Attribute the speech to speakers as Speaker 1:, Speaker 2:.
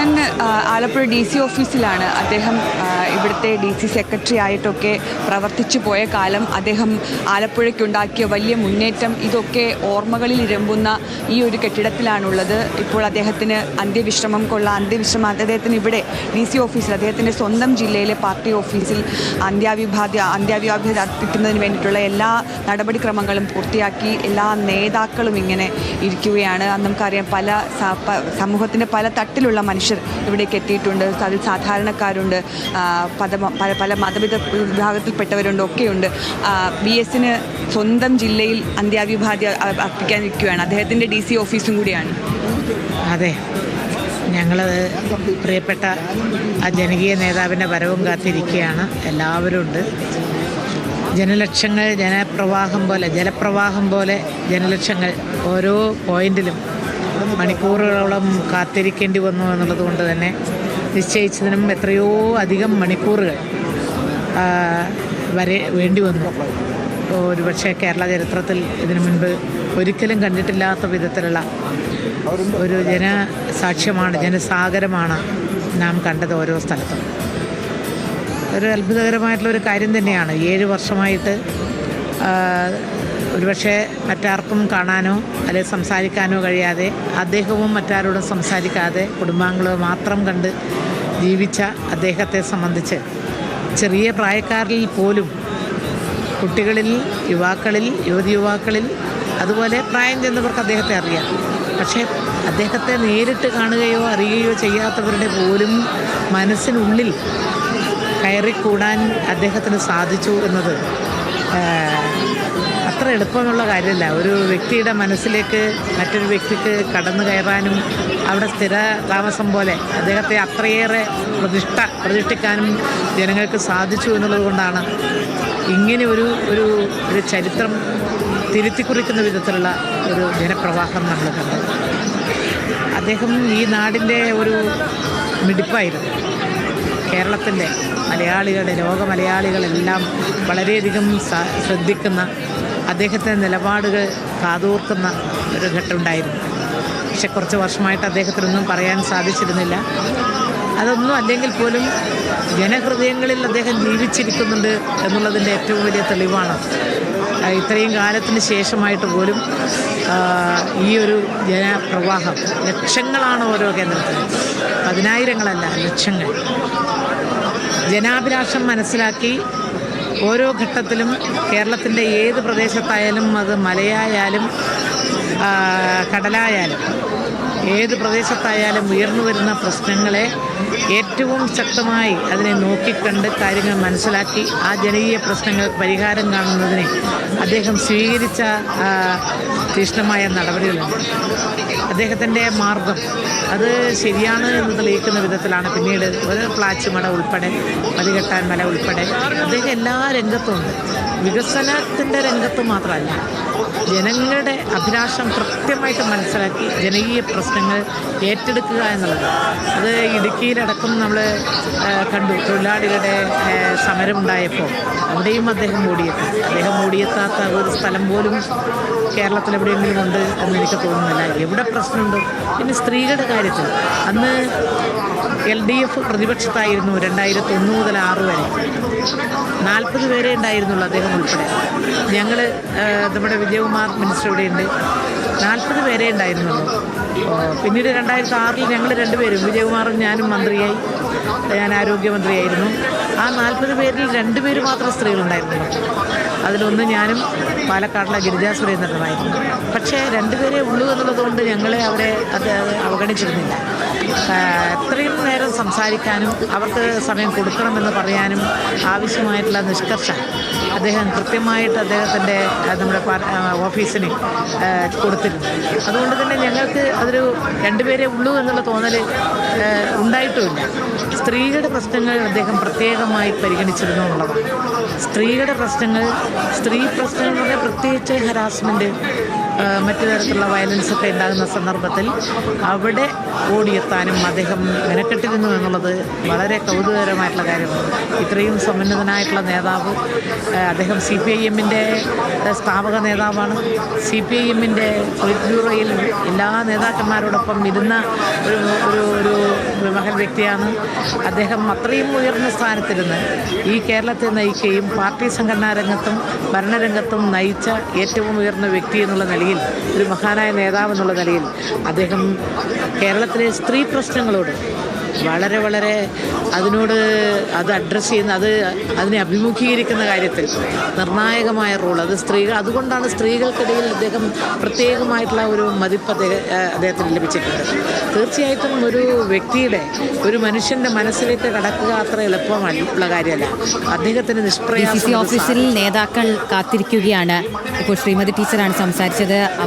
Speaker 1: ഞാൻ ആലപ്പുഴ DC ഓഫീസിലാണ്. അദ്ദേഹം ഇവിടുത്തെ DC സെക്രട്ടറി ആയിട്ടൊക്കെ പ്രവർത്തിച്ചു പോയ കാലം, അദ്ദേഹം ആലപ്പുഴയ്ക്കുണ്ടാക്കിയ വലിയ മുന്നേറ്റം, ഇതൊക്കെ ഓർമ്മകളിൽ ഇരമ്പുന്ന ഈ ഒരു കെട്ടിടത്തിലാണുള്ളത്. ഇപ്പോൾ അദ്ദേഹത്തിന് അന്ത്യവിശ്രമം അദ്ദേഹത്തിന് ഇവിടെ DC ഓഫീസിൽ, അദ്ദേഹത്തിൻ്റെ സ്വന്തം ജില്ലയിലെ പാർട്ടി ഓഫീസിൽ അന്ത്യാഭിവാദ്യം അർപ്പിക്കുന്നതിന് വേണ്ടിയിട്ടുള്ള എല്ലാ നടപടിക്രമങ്ങളും പൂർത്തിയാക്കി എല്ലാ നേതാക്കളും ഇങ്ങനെ ഇരിക്കുകയാണ്. നമുക്കറിയാം, പല സമൂഹത്തിൻ്റെ പല തട്ടിലുള്ള മനുഷ്യർ ഇവിടേക്ക് എത്തിയിട്ടുണ്ട്. അതിൽ സാധാരണക്കാരുണ്ട്, പല മതവിഭാഗത്തിൽപ്പെട്ടവരുണ്ട്, ഒക്കെയുണ്ട്. BSന് സ്വന്തം ജില്ലയിൽ അന്ത്യാഭിവാദ്യം അർപ്പിക്കാനിരിക്കുകയാണ്. അദ്ദേഹത്തിൻ്റെ DC ഓഫീസും കൂടിയാണ്.
Speaker 2: അതെ, ഞങ്ങൾ പ്രിയപ്പെട്ട ആ ജനകീയ നേതാവിൻ്റെ വരവും കാത്തിരിക്കുകയാണ്. എല്ലാവരും ഉണ്ട്. ജനലക്ഷങ്ങൾ ജലപ്രവാഹം പോലെ ജനലക്ഷങ്ങൾ ഓരോ പോയിന്റിലും മണിക്കൂറുകളോളം കാത്തിരിക്കേണ്ടി വന്നു എന്നുള്ളത് കൊണ്ട് തന്നെ നിശ്ചയിച്ചതിനും എത്രയോ അധികം മണിക്കൂറുകൾ വരെ വേണ്ടി വന്നു. ഒരുപക്ഷെ കേരള ചരിത്രത്തിൽ ഇതിനു മുൻപ് ഒരിക്കലും കണ്ടിട്ടില്ലാത്ത വിധത്തിലുള്ള ഒരു ജനസാക്ഷ്യമാണ്, ജനസാഗരമാണ് നാം കണ്ടത് ഓരോ സ്ഥലത്തും. ഒരു അത്ഭുതകരമായിട്ടുള്ളൊരു കാര്യം തന്നെയാണ്. 7 വർഷമായിട്ട് ഒരുപക്ഷെ മറ്റാർക്കും കാണാനോ അല്ലെങ്കിൽ സംസാരിക്കാനോ കഴിയാതെ, അദ്ദേഹവും മറ്റാരോടും സംസാരിക്കാതെ കുടുംബാംഗങ്ങളെ മാത്രം കണ്ട് ജീവിച്ച അദ്ദേഹത്തെ സംബന്ധിച്ച് ചെറിയ പ്രായക്കാരിൽ പോലും, കുട്ടികളിൽ, യുവതിയുവാക്കളിൽ, അതുപോലെ പ്രായം ചെന്നവർക്ക് അദ്ദേഹത്തെ അറിയാം. പക്ഷേ അദ്ദേഹത്തെ നേരിട്ട് കാണുകയോ അറിയുകയോ ചെയ്യാത്തവരുടെ പോലും മനസ്സിനുള്ളിൽ കയറിക്കൂടാൻ അദ്ദേഹത്തിന് സാധിച്ചു എന്നത് അത്ര എളുപ്പമുള്ള കാര്യമല്ല. ഒരു വ്യക്തിയുടെ മനസ്സിലേക്ക് മറ്റൊരു വ്യക്തിക്ക് കടന്നു കയറാനും അവിടെ സ്ഥിര താമസം പോലെ അദ്ദേഹത്തെ അത്രയേറെ പ്രതിഷ്ഠിക്കാനും ജനങ്ങൾക്ക് സാധിച്ചു എന്നുള്ളത് കൊണ്ടാണ് ഇങ്ങനെ ഒരു ചരിത്രം തിരുത്തിക്കുറിക്കുന്ന വിധത്തിലുള്ള ഒരു ജനപ്രവാഹം നമ്മൾ കണ്ടത്. അദ്ദേഹം ഈ നാടിൻ്റെ ഒരു മിടിപ്പായിരുന്നു. കേരളത്തിൻ്റെ ലോക മലയാളികളെല്ലാം വളരെയധികം ശ്രദ്ധിക്കുന്ന, അദ്ദേഹത്തിൻ്റെ നിലപാടുകൾ കാതോർക്കുന്ന ഒരു ഘട്ടമുണ്ടായിരുന്നു. പക്ഷെ കുറച്ച് വർഷമായിട്ട് അദ്ദേഹത്തിനൊന്നും പറയാൻ സാധിച്ചിരുന്നില്ല. അതൊന്നും അല്ലെങ്കിൽ പോലും ജനഹൃദയങ്ങളിൽ അദ്ദേഹം ജീവിച്ചിരിക്കുന്നുണ്ട് എന്നുള്ളതിൻ്റെ ഏറ്റവും വലിയ തെളിവാണ്. ഇത്രയും കാലത്തിന് ശേഷമായിട്ട് പോലും ഈ ഒരു ജനപ്രവാഹം, ലക്ഷങ്ങളാണ് ഓരോ കേന്ദ്രത്തിലും, 10,000-ങ്ങളല്ല, ലക്ഷങ്ങൾ. ജനാഭിലാഷം മനസ്സിലാക്കി ഓരോ ഘട്ടത്തിലും കേരളത്തിൻ്റെ ഏത് പ്രദേശത്തായാലും, അത് മലയായാലും കടലായാലും, ഏത് പ്രദേശത്തായാലും ഉയർന്നു വരുന്ന പ്രശ്നങ്ങളെ ഏറ്റവും ശക്തമായി അതിനെ നോക്കിക്കണ്ട് കാര്യങ്ങൾ മനസ്സിലാക്കി ആ ജനകീയ പ്രശ്നങ്ങൾക്ക് പരിഹാരം കാണുന്നതിന് അദ്ദേഹം സ്വീകരിച്ച തീക്ഷ്ണമായ നടപടികളുണ്ട്. അദ്ദേഹത്തിൻ്റെ മാർഗം അത് ശരിയാണ് എന്ന് തെളിയിക്കുന്ന വിധത്തിലാണ് പിന്നീട് ഒരു പ്ലാച്ചിമട ഉൾപ്പെടെ, മതികെട്ടാൻ മല ഉൾപ്പെടെ അദ്ദേഹം എല്ലാ രംഗത്തുമുണ്ട്. വികസനത്തിൻ്റെ രംഗത്ത് മാത്രമല്ല, ജനങ്ങളുടെ അഭിലാഷം കൃത്യമായിട്ട് മനസ്സിലാക്കി ജനകീയ പ്രശ്നങ്ങൾ ഏറ്റെടുക്കുക എന്നുള്ളത്. അത് ഇടുക്കിയിലടക്കം നമ്മൾ കണ്ടു. തൊഴിലാളികളുടെ സമരമുണ്ടായപ്പോൾ അവിടെയും അദ്ദേഹം ഓടിയെത്താത്ത ഒരു സ്ഥലം പോലും കേരളത്തിലെവിടെയെങ്കിലും ഉണ്ട് എന്ന് എനിക്ക് തോന്നുന്നില്ല. എവിടെ പ്രശ്നമുണ്ട്? പിന്നെ സ്ത്രീകളുടെ കാര്യത്തിൽ അന്ന് LDF പ്രതിപക്ഷത്തായിരുന്നു 2001 മുതൽ 6 വരെ. 40 പേരെ ഉണ്ടായിരുന്നുള്ളൂ, അദ്ദേഹം ഉൾപ്പെടെ. ഞങ്ങൾ നമ്മുടെ വിജയകുമാർ മിനിസ്റ്റർ ഇവിടെയുണ്ട്, 40 പേരെ ഉണ്ടായിരുന്നുള്ളൂ. പിന്നീട് 2006 ഞങ്ങൾ 2 പേരും, വിജയകുമാറും ഞാനും മന്ത്രിയായി. ഞാൻ ആരോഗ്യമന്ത്രിയായിരുന്നു. ആ 40 പേരിൽ 2 പേര് മാത്രം സ്ത്രീകളുണ്ടായിരുന്നുള്ളൂ. അതിലൊന്ന് ഞാനും പാലക്കാടിലെ ഗിരിജാ സുരേന്ദ്രനുമായിരുന്നു. പക്ഷേ 2 പേരേ ഉള്ളൂ എന്നുള്ളതുകൊണ്ട് ഞങ്ങളെ അവരെ അത് അവഗണിച്ചിരുന്നില്ല. എത്രയും നേരം സംസാരിക്കാനും അവർക്ക് സമയം കൊടുക്കണമെന്ന് പറയാനും ആവശ്യമായിട്ടുള്ള നിഷ്കർഷ അദ്ദേഹം കൃത്യമായിട്ട് അദ്ദേഹത്തിൻ്റെ നമ്മുടെ ഓഫീസിന് കൊടുത്തിരുന്നു. അതുകൊണ്ട് തന്നെ ഞങ്ങൾക്ക് അതൊരു 2 പേരേ ഉള്ളൂ എന്നുള്ള തോന്നൽ ഉണ്ടായിട്ടുമില്ല. സ്ത്രീകളുടെ പ്രശ്നങ്ങൾ അദ്ദേഹം പ്രത്യേകമായി പരിഗണിച്ചിരുന്നു എന്നുള്ളതാണ്. സ്ത്രീ പ്രശ്നങ്ങൾ എന്ന് പറഞ്ഞാൽ പ്രത്യേകിച്ച് ഹരാസ്മെൻറ്റ്, മറ്റു തരത്തിലുള്ള വയലൻസൊക്കെ ഉണ്ടാകുന്ന സന്ദർഭത്തിൽ അവിടെ ഓടിയെത്താനും അദ്ദേഹം മെനക്കെട്ടിരുന്നു എന്നുള്ളത് വളരെ കൗതുകകരമായിട്ടുള്ള കാര്യമാണ്. ഇത്രയും സമുന്നതനായിട്ടുള്ള നേതാവ്, അദ്ദേഹം CPIM-ന്റെ സ്ഥാപക നേതാവാണ്. CPIM-ന്റെ പൊളിറ്റ് ബ്യൂറോയിൽ എല്ലാ നേതാക്കന്മാരോടൊപ്പം ഇരുന്ന ഒരു മഹൽ വ്യക്തിയാണ് അദ്ദേഹം. അത്രയും ഉയർന്ന സ്ഥാനത്തിരുന്ന് ഈ കേരളത്തെ നയിക്കുകയും പാർട്ടി സംഘടനാ രംഗത്തും ഭരണരംഗത്തും നയിച്ച ഏറ്റവും ഉയർന്ന വ്യക്തി എന്നുള്ള നിലയിൽ, ഒരു മഹാനായ നേതാവ് എന്നുള്ള നിലയിൽ അദ്ദേഹം കേരളത്തിലെ സ്ത്രീ പ്രശ്നങ്ങളോട് വളരെ അത് അഡ്രസ്സ് ചെയ്യുന്ന, അതിനെ അഭിമുഖീകരിക്കുന്ന കാര്യത്തിൽ നിർണായകമായ റോൾ അതുകൊണ്ടാണ് സ്ത്രീകൾക്കിടയിൽ അദ്ദേഹം പ്രത്യേകമായിട്ടുള്ള ഒരു മതിപ്പ് അദ്ദേഹത്തിന് ലഭിച്ചിട്ടുണ്ട്. തീർച്ചയായിട്ടും ഒരു മനുഷ്യൻ്റെ മനസ്സിലേക്ക് കടക്കുക അത്ര എളുപ്പമുള്ള കാര്യമല്ല. അദ്ദേഹത്തിന്
Speaker 3: DCC ഓഫീസിൽ നേതാക്കൾ കാത്തിരിക്കുകയാണ്. ഇപ്പോൾ ശ്രീമതി ടീച്ചറാണ് സംസാരിച്ചത്.